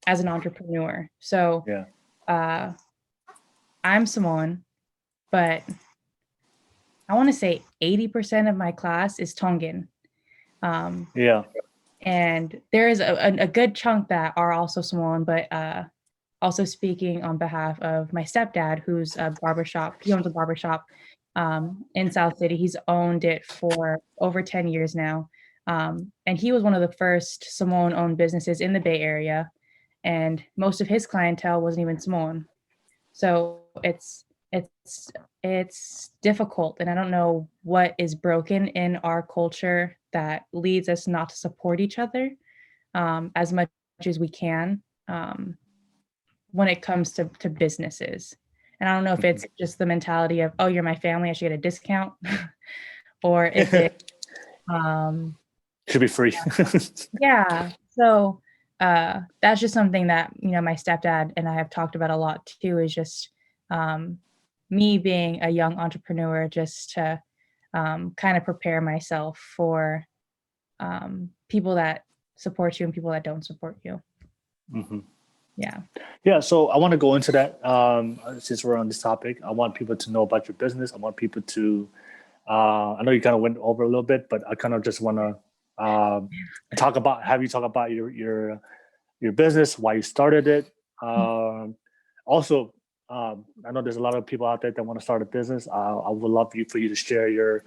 as an entrepreneur. So Yeah. uh, I'm Samoan, but I want to say 80% of my class is Tongan. Um, Yeah. and there is a good chunk that are also Samoan, but also speaking on behalf of my stepdad, who's a barbershop. He owns a barbershop in South City. He's owned it for over 10 years now. And he was one of the first Samoan owned businesses in the Bay Area. And most of his clientele wasn't even Samoan. So it's difficult, and I don't know what is broken in our culture that leads us not to support each other as much as we can when it comes to businesses. And I don't know if Mhm. it's just the mentality of, oh, you're my family, I should get a discount, or if it, um, Should be free. yeah. So that's just something that, my stepdad and I have talked about a lot too, is just um, me being a young entrepreneur, just to kind of prepare myself for people that support you and people that don't support you. Hmm. Yeah. Yeah, so I want to go into that. Since we're on this topic, I want people to know about your business. I want people to. I know you kind of went over a little bit, but I kind of just want to have you talk about your business, why you started it. Also, I know there's a lot of people out there that want to start a business. I would love for you to share your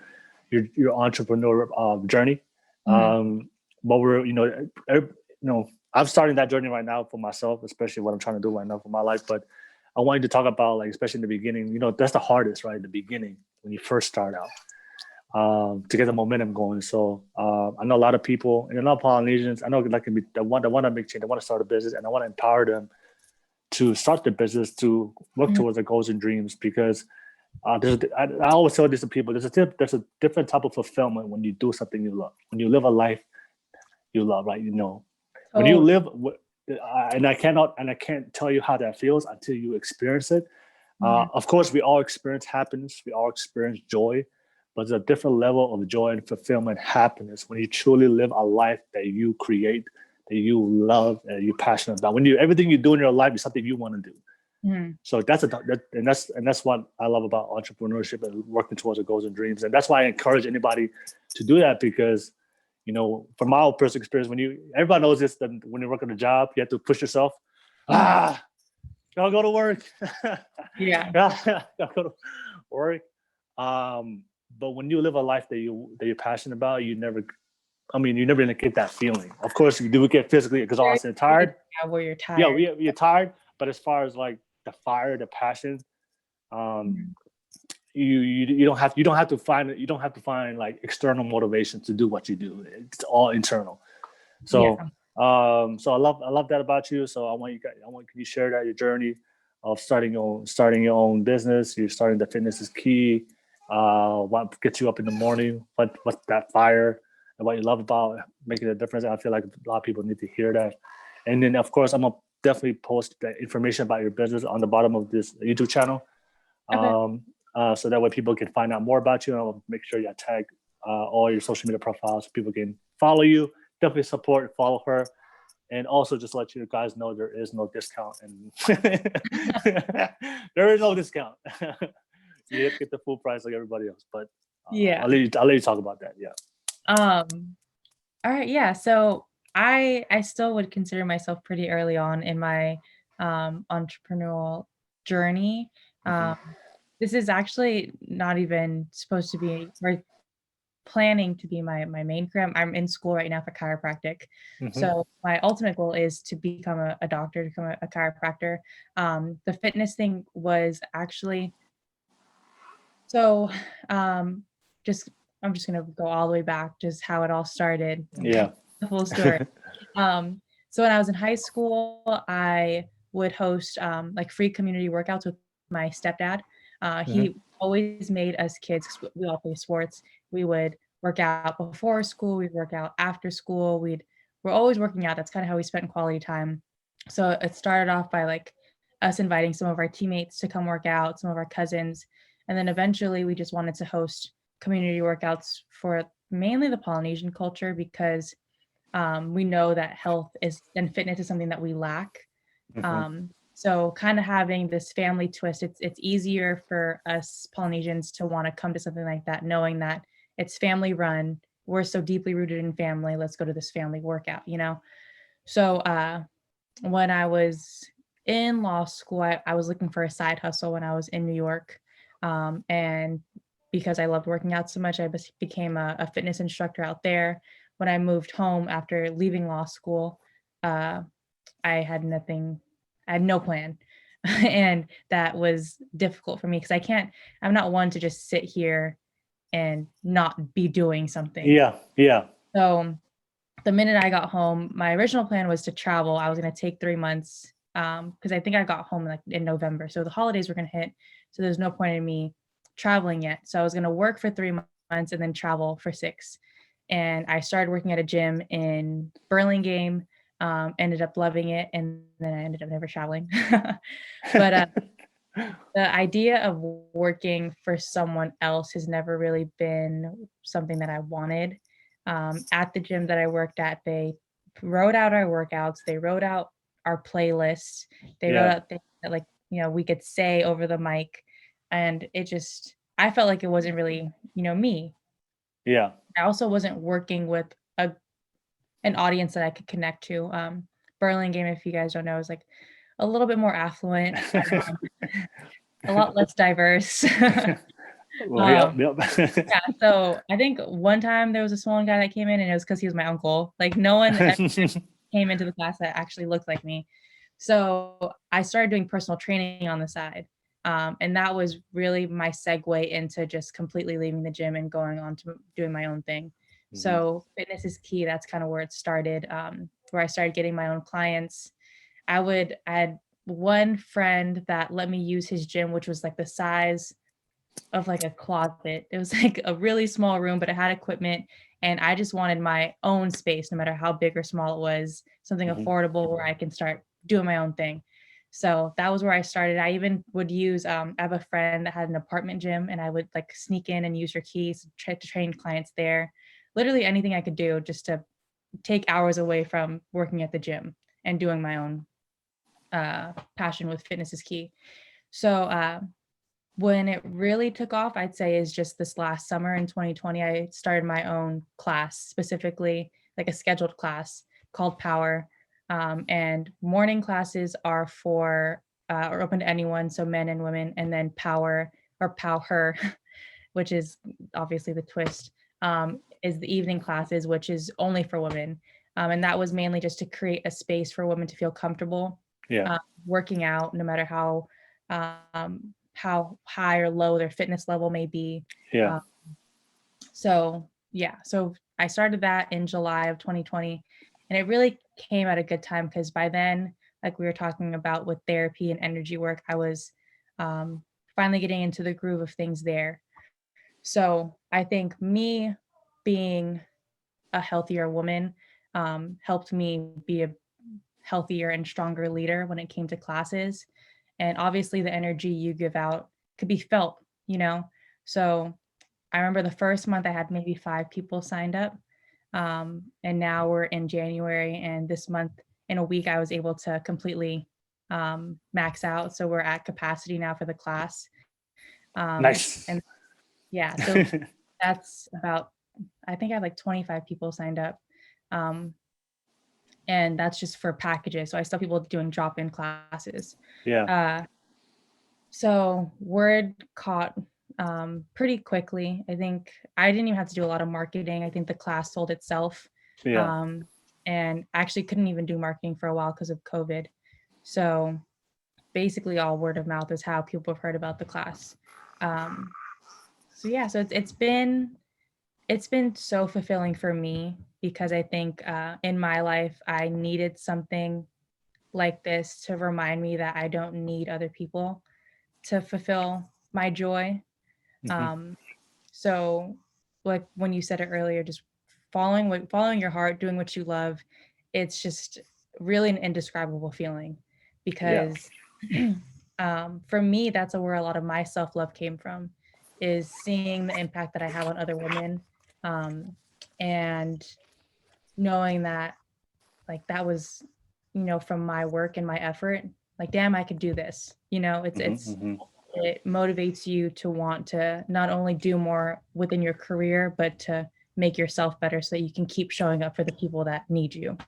entrepreneur journey. Mhm. What we're I'm starting that journey right now for myself, especially what I'm trying to do right now for my life. But I wanted to talk about, like, especially in the beginning. That's the hardest, right? The beginning when you first start out, to get the momentum going. So I know a lot of people, and a lot of Polynesians. I know that can be the one that want to make change, they want to start a business, and I want to empower them to start their business, to work Mhm. towards their goals and dreams. Because I always tell this to people: there's a different type of fulfillment when you do something you love, when you live a life you love, right? When you Totally. live, and I can't tell you how that feels until you experience it. Mhm. Of course, we all experience happiness, we all experience joy, but there's a different level of joy and fulfillment, happiness when you truly live a life that you create, that you love, that you're passionate about. When everything you do in your life is something you want to do. Mhm. So that's what I love about entrepreneurship and working towards your goals and dreams. And that's why I encourage anybody to do that, because from my own personal experience, everybody knows this, that when you work on a job, you have to push yourself. Mhm. Gotta go to work. Yeah. Gotta go to work. But when you live a life that you're passionate about, you're never gonna get that feeling. Of course, you do get physically There's exhausted and days, tired. yeah, where you're Yeah, tired. you're tired. But as far as like the fire, the passion, um, Mhm. you don't have to find like external motivation to do what you do. It's all internal. Yeah. So I love that about you. So can you share that, your journey of starting your own business? You're starting the fitness is key. What gets you up in the morning? What's that fire, and what you love about making a difference? I feel like a lot of people need to hear that. And then of course I'm gonna definitely post the information about your business on the bottom of this YouTube channel, Okay. so that way people can find out more about you. And I'll make sure you tag all your social media profiles so people can follow you. Definitely support and follow her. And also just let you guys know there is no discount, and there is no discount. You get the full price like everybody else. But Yeah. I'll let you talk about that. Yeah. Um, all right, yeah. So I still would consider myself pretty early on in my entrepreneurial journey. Um, Hmm. this is actually not even supposed to be or planning to be my main career. I'm in school right now for chiropractic. Hmm. So my ultimate goal is to become a doctor, to become a chiropractor. The fitness thing was actually so um, just I'm just gonna go all the way back, just how it all started, Yeah. the full story. So when I was in high school, I would host like free community workouts with my stepdad. He Hmm. always made us kids, 'cause we all play sports. We would work out before school. We'd work out after school. We're always working out. That's kind of how we spent quality time. So it started off by like us inviting some of our teammates to come work out, some of our cousins, and then eventually we just wanted to host community workouts for mainly the Polynesian culture because we know that health is and fitness is something that we lack. Mm-hmm. So kind of having this family twist, it's easier for us Polynesians to want to come to something like that, knowing that it's family run. We're so deeply rooted in family. Let's go to this family workout, you know? So when I was in law school, I was looking for a side hustle when I was in New York. And because I loved working out so much, I became a fitness instructor out there. When I moved home after leaving law school, uh, I had nothing, I had no plan. And that was difficult for me because I'm not one to just sit here and not be doing something. Yeah, yeah. So the minute I got home, my original plan was to travel. I was going to take 3 months because I think I got home like in November. So the holidays were going to hit. So there's no point in me traveling yet. So I was going to work for 3 months and then travel for 6. And I started working at a gym in Burlingame, ended up loving it. And then I ended up never traveling. But the idea of working for someone else has never really been something that I wanted. At the gym that I worked at, they wrote out our workouts, they wrote out our playlists, they wrote Yeah, out things that like, we could say over the mic. And I felt like it wasn't really, me. yeah. I also wasn't working with a an audience that I could connect to. Burlingame, if you guys don't know, is like a little bit more affluent, a lot less diverse. Well, yep, Um, yep. yeah, so I think one time there was this one guy that came in and it was because he was my uncle. Like no one ever came into the class that actually looked like me. So I started doing personal training on the side. And that was really my segue into just completely leaving the gym and going on to doing my own thing. Mhm. So fitness is key. That's kind of where it started, where I started getting my own clients. I had one friend that let me use his gym, which was like the size of like a closet. It was like a really small room, but it had equipment. And I just wanted my own space, no matter how big or small it was, something Mhm. affordable where I can start doing my own thing. So that was where I started. I even would use, I have a friend that had an apartment gym and I would like sneak in and use her keys to try to train clients there. Literally anything I could do just to take hours away from working at the gym and doing my own passion with fitness is key. So when it really took off, I'd say is just this last summer in 2020, I started my own class, specifically like a scheduled class called Power. And morning classes are open to anyone, so men and women, and then Power or Power, which is obviously the twist, is the evening classes, which is only for women. And that was mainly just to create a space for women to feel comfortable Yeah, working out, no matter how high or low their fitness level may be. yeah. Uh, so yeah, so I started that in July of 2020, and it really came at a good time because by then, like we were talking about with therapy and energy work, I was um, finally getting into the groove of things there. So I think me being a healthier woman helped me be a healthier and stronger leader when it came to classes. And obviously, the energy you give out could be felt. So I remember the first month I had maybe 5 people signed up. And now we're in January, and this month in a week, I was able to completely max out. So we're at capacity now for the class. Nice. And yeah, so that's about, I think I have like 25 people signed up. Um, and that's just for packages. So I still have people doing drop-in classes. Yeah, Uh, so word caught pretty quickly. I think I didn't even have to do a lot of marketing. I think the class sold itself. yeah. Um, and I actually couldn't even do marketing for a while because of COVID. So basically all word of mouth is how people have heard about the class. Um, so yeah, so it's been so fulfilling for me because I think in my life I needed something like this to remind me that I don't need other people to fulfill my joy. Mhm. Um, so like when you said it earlier, just following your heart, doing what you love, it's just really an indescribable feeling Yeah, because for me, that's where a lot of my self-love came from, is seeing the impact that I have on other women. Um, and knowing that like that was, you know, from my work and my effort, like, damn, I could do this. You know, it motivates you to want to not only do more within your career, but to make yourself better so that you can keep showing up for the people that need you.